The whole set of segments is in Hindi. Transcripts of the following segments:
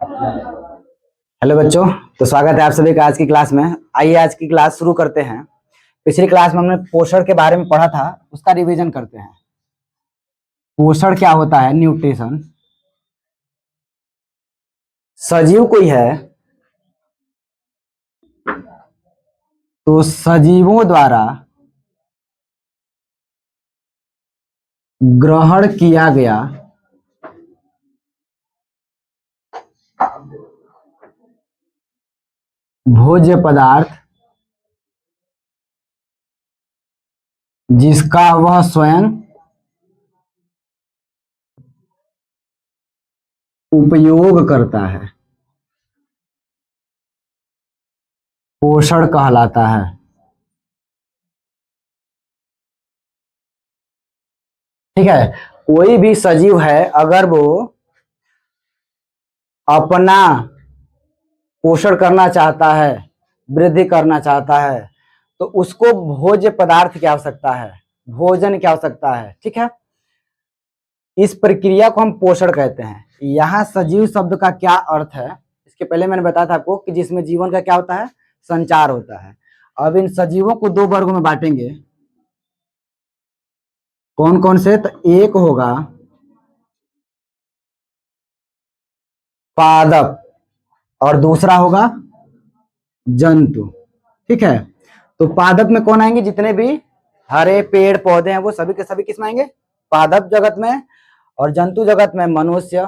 हेलो बच्चों। तो स्वागत है आप सभी का आज की क्लास में। आइए आज की क्लास शुरू करते हैं। पिछली क्लास में हमने पोषण के बारे में पढ़ा था, उसका रिवीजन करते हैं। पोषण क्या होता है? न्यूट्रिशन। सजीव कोई है तो सजीवों द्वारा ग्रहण किया गया भोज्य पदार्थ जिसका वह स्वयं उपयोग करता है, पोषण कहलाता है। ठीक है। कोई भी सजीव है, अगर वो अपना पोषण करना चाहता है, वृद्धि करना चाहता है, तो उसको भोज्य पदार्थ की आवश्यकता है, भोजन की आवश्यकता है। ठीक है। इस प्रक्रिया को हम पोषण कहते हैं। यहाँ सजीव शब्द का क्या अर्थ है, इसके पहले मैंने बताया था आपको कि जिसमें जीवन का क्या होता है, संचार होता है। अब इन सजीवों को दो वर्गों में बांटेंगे। कौन कौन से? तो एक होगा पादप और दूसरा होगा जंतु। ठीक है। तो पादप में कौन आएंगे? जितने भी हरे पेड़ पौधे हैं वो सभी के सभी किसमें आएंगे? पादप जगत में। और जंतु जगत में मनुष्य,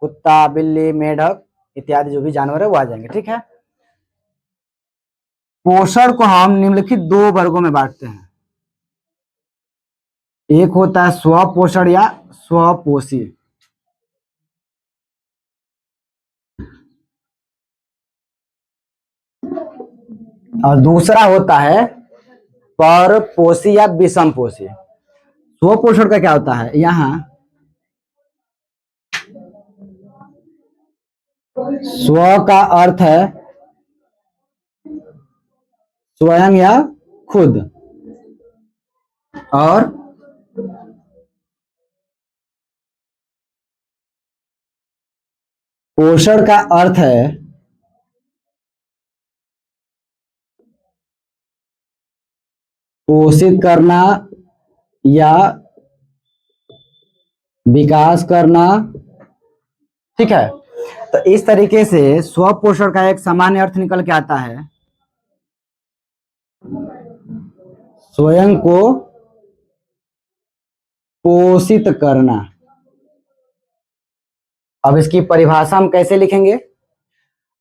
कुत्ता, बिल्ली, मेढक इत्यादि जो भी जानवर है वो आ जाएंगे। ठीक है। पोषण को हम निम्नलिखित दो वर्गों में बांटते हैं। एक होता है स्वपोषण या स्वपोषी, और दूसरा होता है परपोषी या विषमपोषी। स्वपोषण का क्या होता है? यहाँ स्व का अर्थ है स्वयं या खुद, और पोषण का अर्थ है पोषित करना या विकास करना। ठीक है। तो इस तरीके से स्वपोषण का एक सामान्य अर्थ निकल के आता है स्वयं को पोषित करना। अब इसकी परिभाषा हम कैसे लिखेंगे?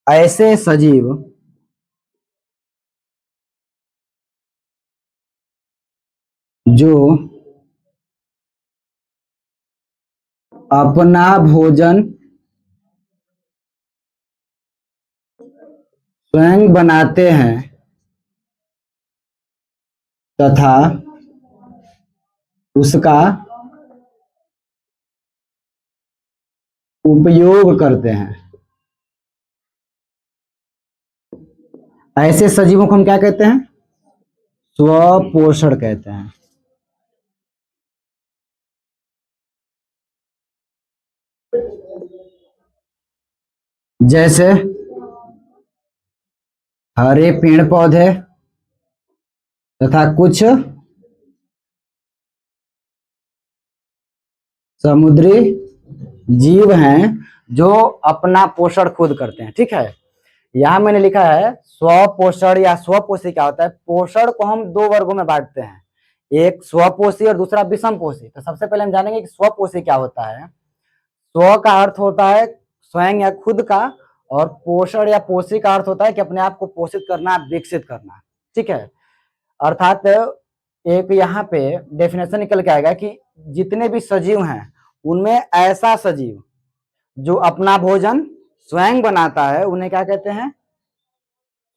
ऐसे सजीव जो अपना भोजन स्वयं बनाते हैं तथा उसका उपयोग करते हैं, ऐसे सजीवों को हम क्या कहते हैं? स्वपोषण कहते हैं। जैसे हरे पेड़ पौधे तथा कुछ समुद्री जीव हैं जो अपना पोषण खुद करते हैं। ठीक है। यहां मैंने लिखा है स्वपोषण या स्वपोषी। क्या होता है? पोषण को हम दो वर्गों में बांटते हैं, एक स्वपोषी और दूसरा विषमपोषी। तो सबसे पहले हम जानेंगे कि स्वपोषी क्या होता है। स्व का अर्थ होता है स्वयं या खुद का, और पोषण या पोषी का अर्थ होता है कि अपने आप को पोषित करना, विकसित करना। ठीक है। अर्थात एक यहाँ पे डेफिनेशन निकल के आएगा कि जितने भी सजीव हैं उनमें ऐसा सजीव जो अपना भोजन स्वयं बनाता है उन्हें क्या कहते हैं?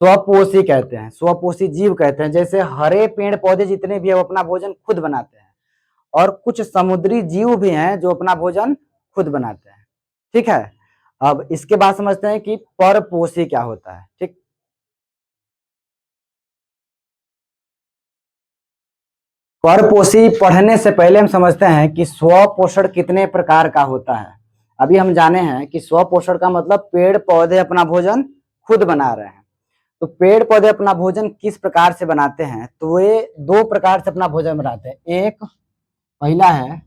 स्वपोषी कहते हैं, स्वपोषी जीव कहते हैं। जैसे हरे पेड़ पौधे जितने भी है वो अपना भोजन खुद बनाते हैं, और कुछ समुद्री जीव भी हैं जो अपना भोजन खुद बनाते हैं। ठीक है। अब इसके बाद समझते हैं कि परपोषी क्या होता है। ठीक। परपोषी पढ़ने से पहले हम समझते हैं कि स्वपोषण कितने प्रकार का होता है। अभी हम जाने हैं कि स्वपोषण का मतलब पेड़ पौधे अपना भोजन खुद बना रहे हैं। तो पेड़ पौधे अपना भोजन किस प्रकार से बनाते हैं, तो वे दो प्रकार से अपना भोजन बनाते हैं। एक पहला है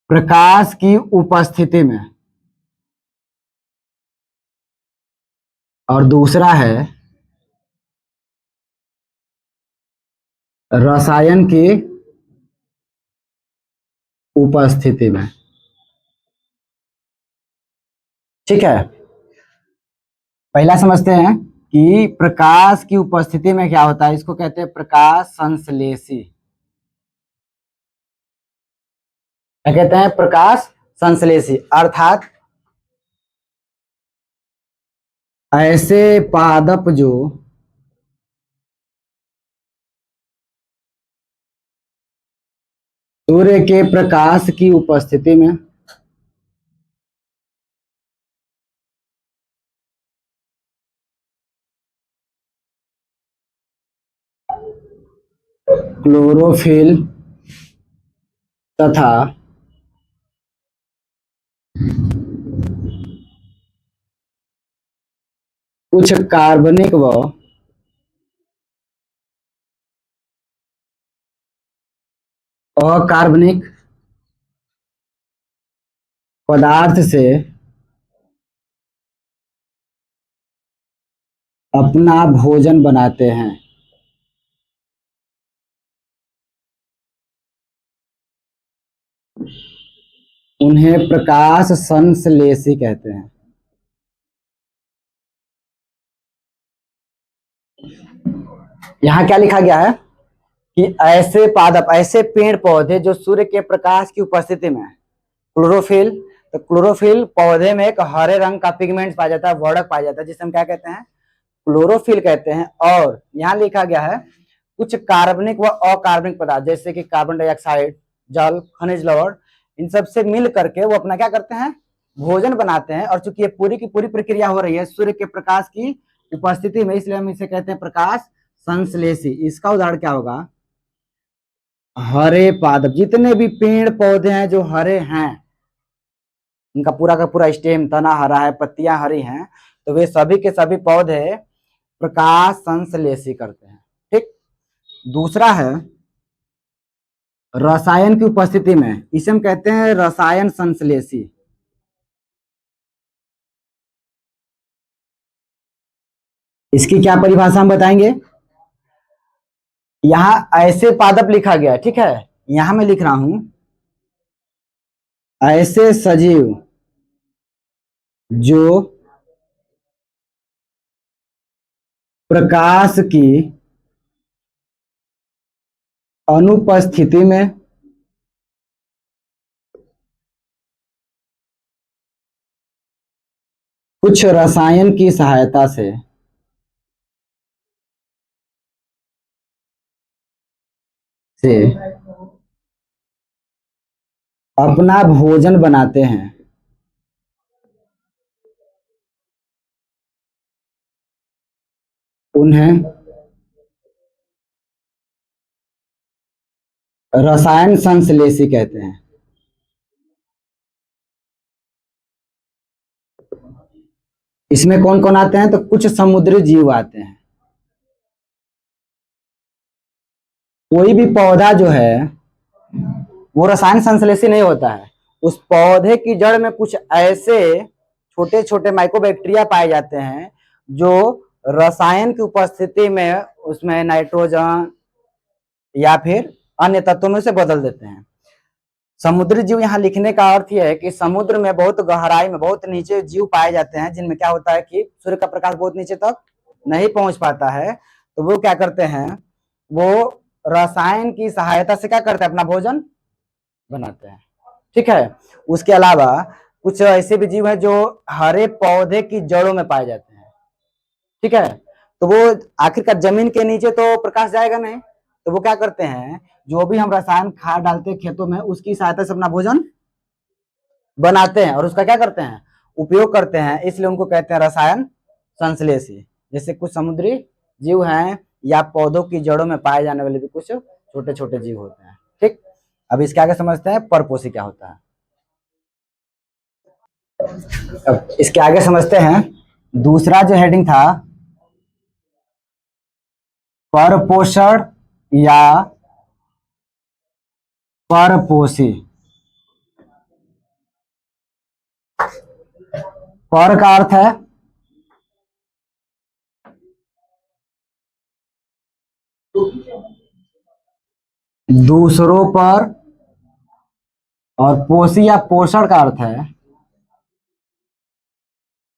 प्रकाश की उपस्थिति में, और दूसरा है रसायन की उपस्थिति में। ठीक है, पहला समझते हैं कि प्रकाश की उपस्थिति में क्या होता है। इसको कहते हैं प्रकाश संश्लेषी। क्या कहते हैं? प्रकाश संश्लेषी, अर्थात ऐसे पादप जो सूर्य के प्रकाश की उपस्थिति में क्लोरोफिल तथा कुछ कार्बनिक व अकार्बनिक पदार्थ से अपना भोजन बनाते हैं। उन्हें प्रकाश संश्लेषी कहते हैं। यहाँ क्या लिखा गया है कि ऐसे पादप, ऐसे पेड़ पौधे जो सूर्य के प्रकाश की उपस्थिति में, क्लोरोफिल, तो क्लोरोफिल पौधे में एक हरे रंग का पिगमेंट पाया जाता है, वर्णक पाया जाता है, जिसे हम क्या कहते हैं? क्लोरोफिल कहते हैं। और यहाँ लिखा गया है कुछ कार्बनिक व अकार्बनिक पदार्थ, जैसे कि कार्बन डाइऑक्साइड, जल, खनिज लवण, इन सब से मिल करके वो अपना क्या करते हैं? भोजन बनाते हैं। और चूंकि ये पूरी की पूरी प्रक्रिया हो रही है सूर्य के प्रकाश की उपस्थिति में, इसलिए हम इसे कहते हैं प्रकाश संश्लेषी। इसका उदाहरण क्या होगा? हरे पादप, जितने भी पेड़ पौधे हैं जो हरे हैं, इनका पूरा का पूरा स्टेम, तना हरा है, पत्तियां हरी हैं, तो वे सभी के सभी पौधे प्रकाश संश्लेषी करते हैं। ठीक। दूसरा है रसायन की उपस्थिति में, इसे हम कहते हैं रसायन संश्लेषी। इसकी क्या परिभाषा हम बताएंगे? यहां ऐसे पादप लिखा गया है, ठीक है, यहां मैं लिख रहा हूं ऐसे सजीव जो प्रकाश की अनुपस्थिति में कुछ रसायन की सहायता से अपना भोजन बनाते हैं। उन्हें रसायन संश्लेषी कहते हैं। इसमें कौन कौन आते हैं? तो कुछ समुद्री जीव आते हैं। कोई भी पौधा जो है वो रसायन संश्लेषी नहीं होता है। उस पौधे की जड़ में कुछ ऐसे छोटे छोटे माइक्रोबैक्टीरिया पाए जाते हैं जो रसायन की उपस्थिति में उसमें नाइट्रोजन या फिर अन्य तत्वों में से बदल देते हैं। समुद्री जीव यहाँ लिखने का अर्थ यह है कि समुद्र में बहुत गहराई में, बहुत नीचे जीव पाए जाते हैं, जिनमें क्या होता है कि सूर्य का प्रकाश बहुत नीचे तक नहीं पहुंच पाता है। तो वो क्या करते हैं? वो रसायन की सहायता से क्या करते हैं? अपना भोजन बनाते हैं। ठीक है। उसके अलावा कुछ ऐसे भी जीव हैं जो हरे पौधे की जड़ों में पाए जाते हैं। ठीक है। तो वो आखिरकार जमीन के नीचे तो प्रकाश जाएगा नहीं, तो वो क्या करते हैं? जो भी हम रसायन खाद डालते हैं खेतों में, उसकी सहायता से अपना भोजन बनाते हैं और उसका क्या करते हैं? उपयोग करते हैं। इसलिए उनको कहते हैं रसायन संश्लेषी। जैसे कुछ समुद्री जीव हैं या पौधों की जड़ों में पाए जाने वाले भी कुछ छोटे छोटे जीव होते हैं। ठीक। अब इसके आगे समझते हैं परपोषी क्या होता है। अब इसके आगे समझते हैं। दूसरा जो हेडिंग था, परपोषण या परपोषी। पर का अर्थ है दूसरों पर, और पोषी या पोषण का अर्थ है,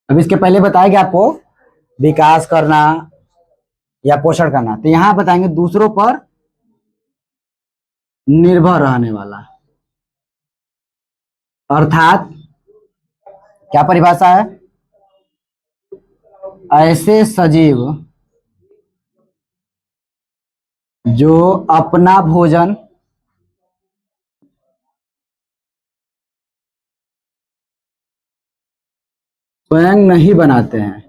अब इसके पहले बताया गया आपको, विकास करना या पोषण करना, तो यहां बताएंगे दूसरों पर निर्भर रहने वाला। अर्थात क्या परिभाषा है, ऐसे सजीव जो अपना भोजन स्वयं नहीं बनाते हैं,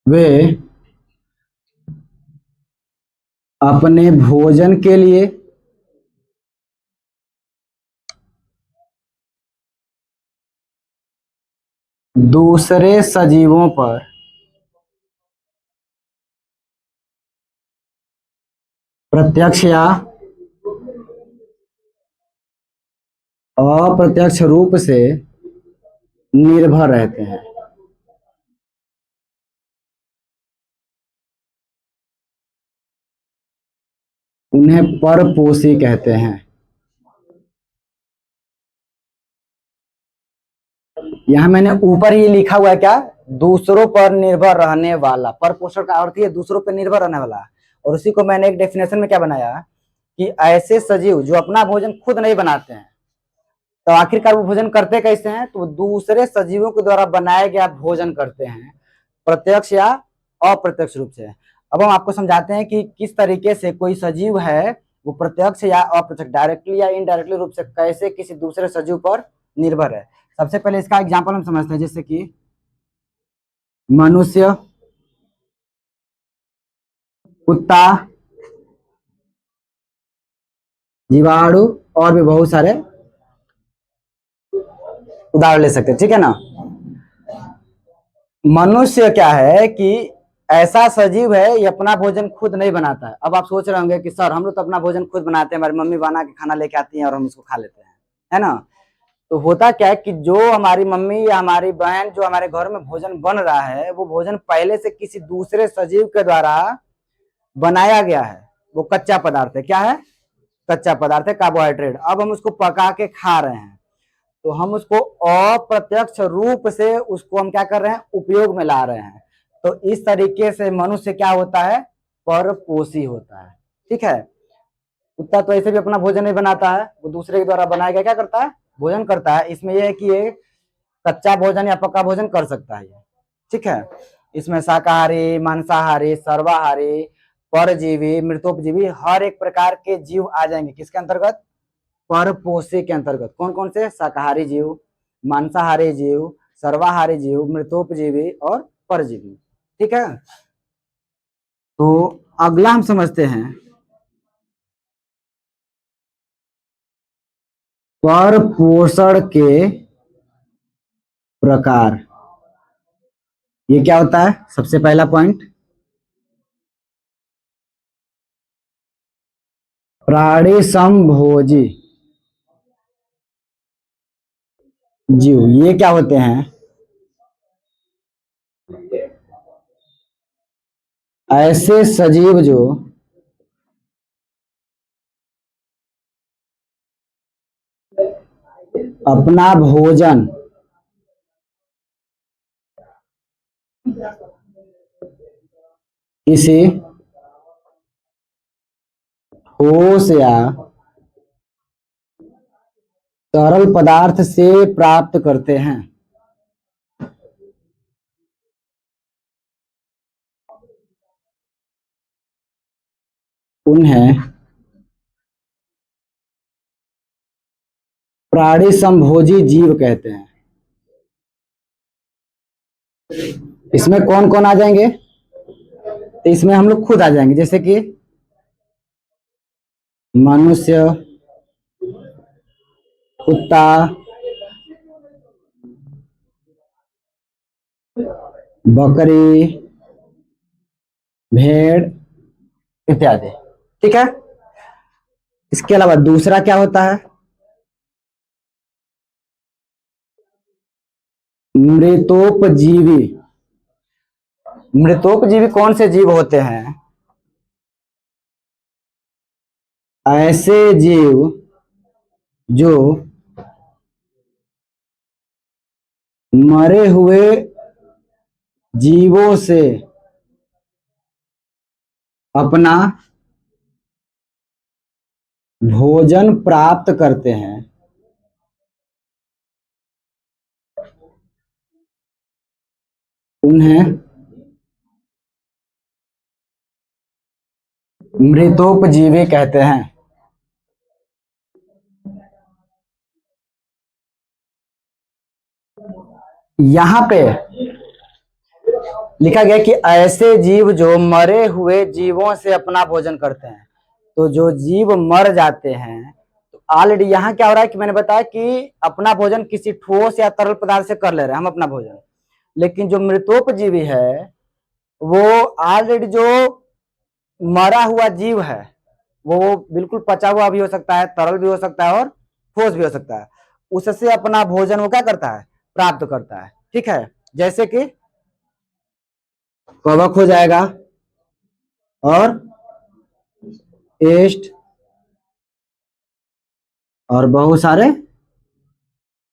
वे अपने भोजन के लिए दूसरे सजीवों पर प्रत्यक्ष या अप्रत्यक्ष रूप से निर्भर रहते हैं। उन्हें परपोषी कहते हैं। यहां मैंने ऊपर ही लिखा हुआ है क्या, दूसरों पर निर्भर रहने वाला। परपोषण का अर्थ ही है दूसरों पर निर्भर रहने वाला, और उसी को मैंने एक डेफिनेशन में क्या बनाया कि ऐसे सजीव जो अपना भोजन खुद नहीं बनाते हैं, तो आखिरकार वो भोजन करते कैसे हैं, तो दूसरे सजीवों के द्वारा बनाया गया भोजन करते हैं, प्रत्यक्ष या अप्रत्यक्ष रूप से। अब हम आपको समझाते हैं कि किस तरीके से कोई सजीव है वो प्रत्यक्ष या अप्रत्यक्ष, डायरेक्टली या इनडायरेक्टली रूप से कैसे किसी दूसरे सजीव पर निर्भर है। सबसे पहले इसका एग्जाम्पल हम समझते हैं, जैसे कि मनुष्य, कुत्ता, जीवाणु, और भी बहुत सारे उदाहरण ले सकते हैं, ठीक है ना। मनुष्य क्या है कि ऐसा सजीव है ये अपना भोजन खुद नहीं बनाता है। अब आप सोच रहे होंगे कि सर हम लोग तो अपना भोजन खुद बनाते हैं, हमारी मम्मी बना के खाना लेके आती है और हम उसको खा लेते हैं, है ना। तो होता क्या है कि जो हमारी मम्मी या हमारी बहन जो हमारे घर में भोजन बन रहा है, वो भोजन पहले से किसी दूसरे सजीव के द्वारा बनाया गया है। वो कच्चा पदार्थ है, क्या है, कच्चा पदार्थ है, कार्बोहाइड्रेट। अब हम उसको पका के खा रहे हैं, तो हम उसको अप्रत्यक्ष रूप से उसको हम क्या कर रहे हैं, उपयोग में ला रहे हैं। तो इस तरीके से मनुष्य क्या होता है, परपोषी होता है, ठीक है। कुत्ता तो ऐसे भी अपना भोजन नहीं बनाता है, वो दूसरे के द्वारा बनाया गया क्या करता है, भोजन करता है। इसमें यह है कि ये कच्चा भोजन या पक्का भोजन कर सकता है, ठीक है। इसमें शाकाहारी, मांसाहारी, सर्वाहारी, परजीवी, मृतोपजीवी हर एक प्रकार के जीव आ जाएंगे किसके अंतर्गत, परपोषी के अंतर्गत। कौन कौन से, शाकाहारी जीव, मांसाहारी जीव, सर्वाहारी जीव, मृतोपजीवी और परजीवी, ठीक है। तो अगला हम समझते हैं परपोषण के प्रकार। ये क्या होता है, सबसे पहला पॉइंट, प्राणी समभोजी जीव। ये क्या होते हैं, ऐसे सजीव जो अपना भोजन किसी ठोस या तरल पदार्थ से प्राप्त करते हैं। उन्हें प्राणी समभोजी जीव कहते हैं। इसमें कौन कौन आ जाएंगे, तो इसमें हम लोग खुद आ जाएंगे, जैसे कि मनुष्य, कुत्ता, बकरी, भेड़ इत्यादि। ठीक है। इसके अलावा दूसरा क्या होता है? मृतोपजीवी। मृतोपजीवी कौन से जीव होते हैं? ऐसे जीव जो मरे हुए जीवों से अपना भोजन प्राप्त करते हैं। उन्हें मृतोपजीवी कहते हैं। यहां पे लिखा गया कि ऐसे जीव जो मरे हुए जीवों से अपना भोजन करते हैं। तो जो जीव मर जाते हैं, तो ऑलरेडी यहाँ क्या हो रहा है कि मैंने बताया कि अपना भोजन किसी ठोस या तरल पदार्थ से कर ले रहे हैं हम अपना भोजन। लेकिन जो मृतोपजीवी है वो ऑलरेडी जो मरा हुआ जीव है वो बिल्कुल पचा हुआ भी हो सकता है, तरल भी हो सकता है और ठोस भी हो सकता है। उससे अपना भोजन वो क्या करता है? प्राप्त करता है। ठीक है। जैसे कि कवक हो जाएगा और एस्ट और बहुत सारे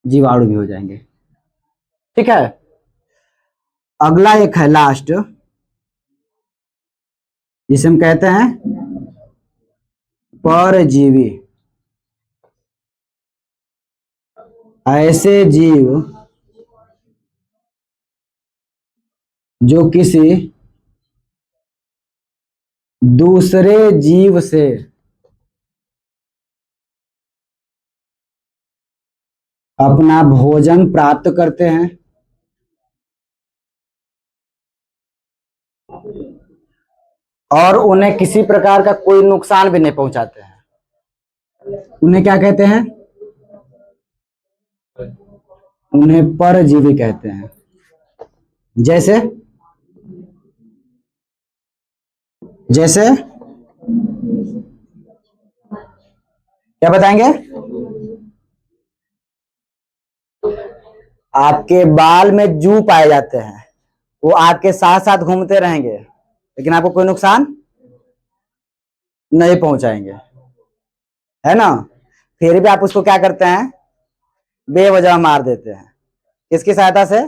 जीवाणु भी हो जाएंगे। ठीक है। अगला एक है लास्ट, जिसे हम कहते हैं परजीवी। ऐसे जीव जो किसी दूसरे जीव से अपना भोजन प्राप्त करते हैं और उन्हें किसी प्रकार का कोई नुकसान भी नहीं पहुंचाते हैं। उन्हें क्या कहते हैं? उन्हें परजीवी कहते हैं। जैसे जैसे क्या बताएंगे? आपके बाल में जू पाए जाते हैं, वो आपके साथ साथ घूमते रहेंगे लेकिन आपको कोई नुकसान नहीं पहुंचाएंगे, है ना? फिर भी आप उसको क्या करते हैं? बेवजह मार देते हैं। किसकी सहायता से?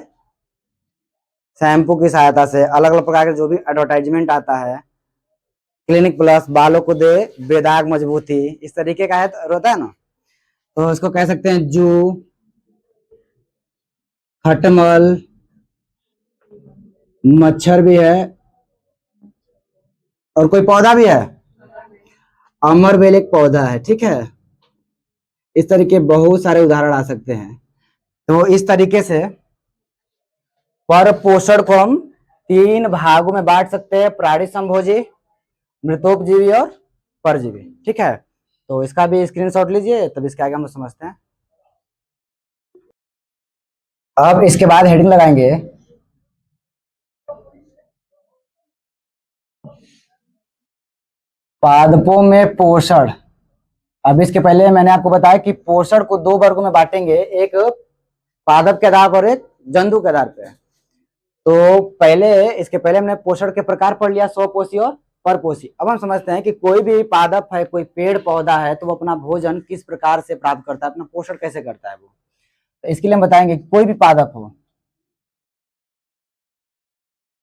शैम्पू की सहायता से। अलग अलग प्रकार के जो भी एडवर्टाइजमेंट आता है, क्लिनिक प्लस, बालों को दे बेदाग मजबूती, इस तरीके का होता है ना, तो इसको कह सकते हैं जू, खटमल, मच्छर भी है और कोई पौधा भी है, अमरबेल एक पौधा है। ठीक है। इस तरीके बहुत सारे उदाहरण आ सकते हैं। तो इस तरीके से पर पोषण को हम तीन भागों में बांट सकते हैं: प्राणी संभोजी, मृतोपजीवी और परजीवी। ठीक है। तो इसका भी स्क्रीनशॉट लीजिए, तब इसके आगे हम समझते हैं। अब इसके बाद हेडिंग लगाएंगे पादपों में पोषण। अब इसके पहले मैंने आपको बताया कि पोषण को दो वर्गों में बांटेंगे, एक पादप के आधार पर, एक जंतु के आधार पर। तो इसके पहले हमने पोषण के प्रकार पढ़ लिया, स्वपोषी और परपोषी। अब हम समझते हैं कि कोई भी पादप है, कोई पेड़ पौधा है, तो वो अपना भोजन किस प्रकार से प्राप्त करता है, अपना पोषण कैसे करता है वो। तो इसके लिए हम बताएंगे कि कोई भी पादप हो,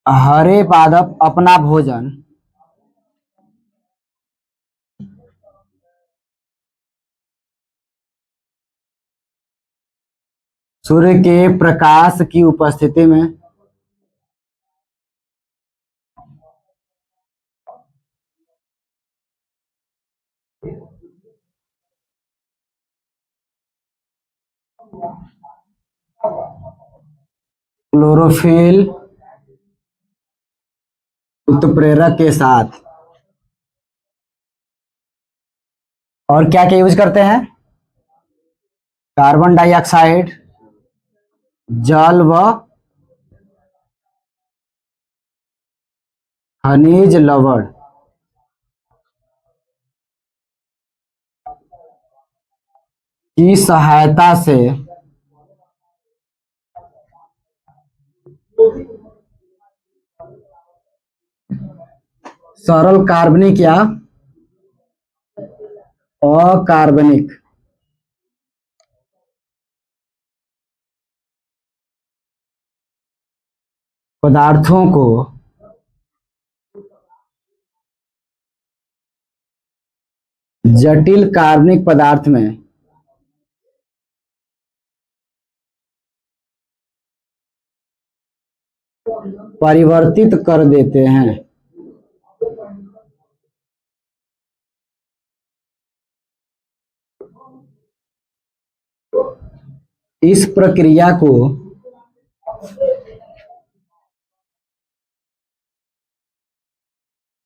हरे पादप अपना भोजन सूर्य के प्रकाश की उपस्थिति में क्लोरोफिल उत्प्रेरक के साथ और क्या क्या यूज करते हैं? कार्बन डाइऑक्साइड, जल व खनिज लवण की सहायता से सरल कार्बनिक या अकार्बनिक पदार्थों को जटिल कार्बनिक पदार्थ में परिवर्तित कर देते हैं। इस प्रक्रिया को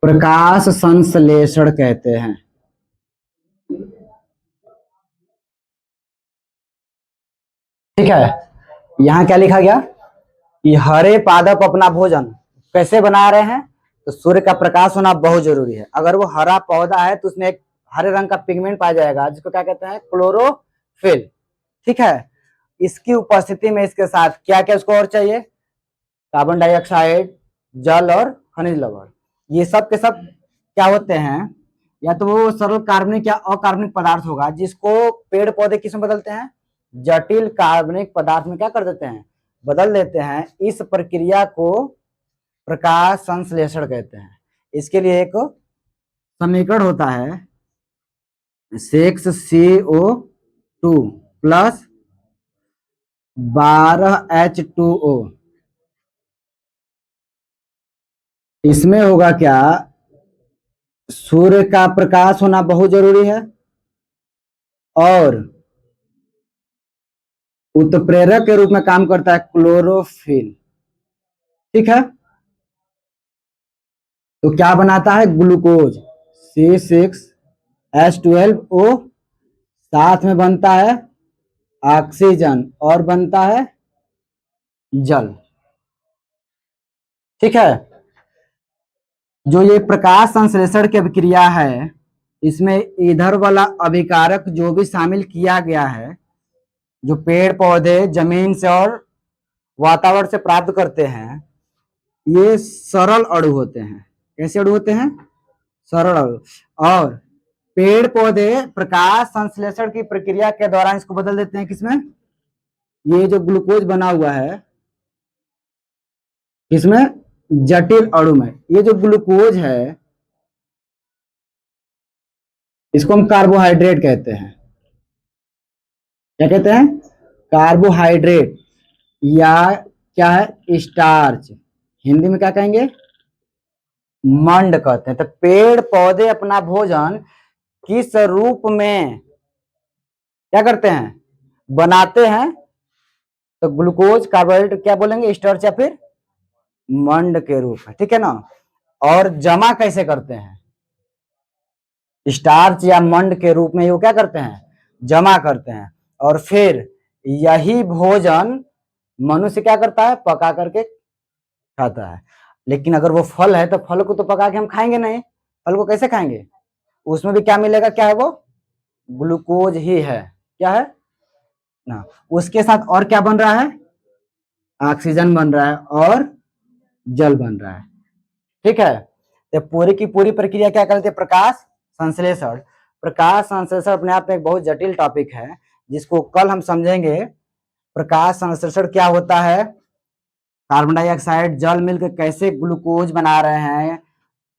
प्रकाश संश्लेषण कहते हैं। ठीक है, यहां क्या लिखा गया कि हरे पादप अपना भोजन कैसे बना रहे हैं? तो सूर्य का प्रकाश होना बहुत जरूरी है। अगर वो हरा पौधा है तो उसमें एक हरे रंग का पिगमेंट पाया जाएगा जिसको क्या कहते हैं? क्लोरोफिल। ठीक है, इसकी उपस्थिति में इसके साथ क्या क्या उसको और चाहिए? कार्बन डाइऑक्साइड, जल और खनिज लवण। ये सब के सब क्या होते हैं? या तो वो सरल कार्बनिक या अकार्बनिक पदार्थ होगा जिसको पेड़ पौधे किस में बदलते हैं? जटिल कार्बनिक पदार्थ में क्या कर देते हैं? बदल देते हैं। इस प्रक्रिया को प्रकाश संश्लेषण कहते हैं। इसके लिए एक समीकरण होता है, 6CO2 प्लस 12H2O। इसमें होगा क्या? सूर्य का प्रकाश होना बहुत जरूरी है और उत्प्रेरक के रूप में काम करता है क्लोरोफिल। ठीक है, तो क्या बनाता है? ग्लूकोज C6H12O, साथ में बनता है ऑक्सीजन और बनता है जल। ठीक है, जो ये प्रकाश संश्लेषण की अभिक्रिया है इसमें इधर वाला अभिकारक जो भी शामिल किया गया है, जो पेड़ पौधे जमीन से और वातावरण से प्राप्त करते हैं, ये सरल अणु होते हैं। कैसे अणु होते हैं? सरल अणु। और पेड़ पौधे प्रकाश संश्लेषण की प्रक्रिया के दौरान इसको बदल देते हैं किसमें? ये जो ग्लूकोज बना हुआ है इसमें जटिल अणु में। ये जो ग्लूकोज है इसको हम कार्बोहाइड्रेट कहते हैं। क्या कहते हैं? कार्बोहाइड्रेट या क्या है? स्टार्च। हिंदी में क्या कहेंगे? मंड कहते हैं। तो पेड़ पौधे अपना भोजन किस रूप में क्या करते हैं? बनाते हैं। तो ग्लूकोज कार्बोहाइड्रेट क्या बोलेंगे? स्टार्च या फिर मंड के रूप में। ठीक है ना? और जमा कैसे करते हैं? स्टार्च या मंड के रूप में वो क्या करते हैं? जमा करते हैं। और फिर यही भोजन मनुष्य क्या करता है? पका करके खाता है। लेकिन अगर वो फल है तो फल को तो पका के हम खाएंगे नहीं। फल को कैसे खाएंगे? उसमें भी क्या मिलेगा? क्या है वो? ग्लूकोज ही है। क्या है ना? उसके साथ और क्या बन रहा है? ऑक्सीजन बन रहा है और जल बन रहा है। ठीक है, तो पूरी की पूरी प्रक्रिया क्या करते हैं? प्रकाश संश्लेषण। प्रकाश संश्लेषण अपने आप में एक बहुत जटिल टॉपिक है जिसको कल हम समझेंगे। प्रकाश संश्लेषण क्या होता है, कार्बन डाइऑक्साइड जल मिलकर कैसे ग्लूकोज बना रहे हैं,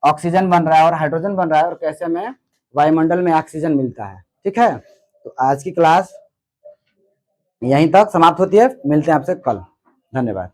ऑक्सीजन बन रहा है और हाइड्रोजन बन रहा है, और कैसे हमें वायुमंडल में ऑक्सीजन मिलता है। ठीक है, तो आज की क्लास यहीं तक समाप्त होती है। मिलते हैं आपसे कल। धन्यवाद।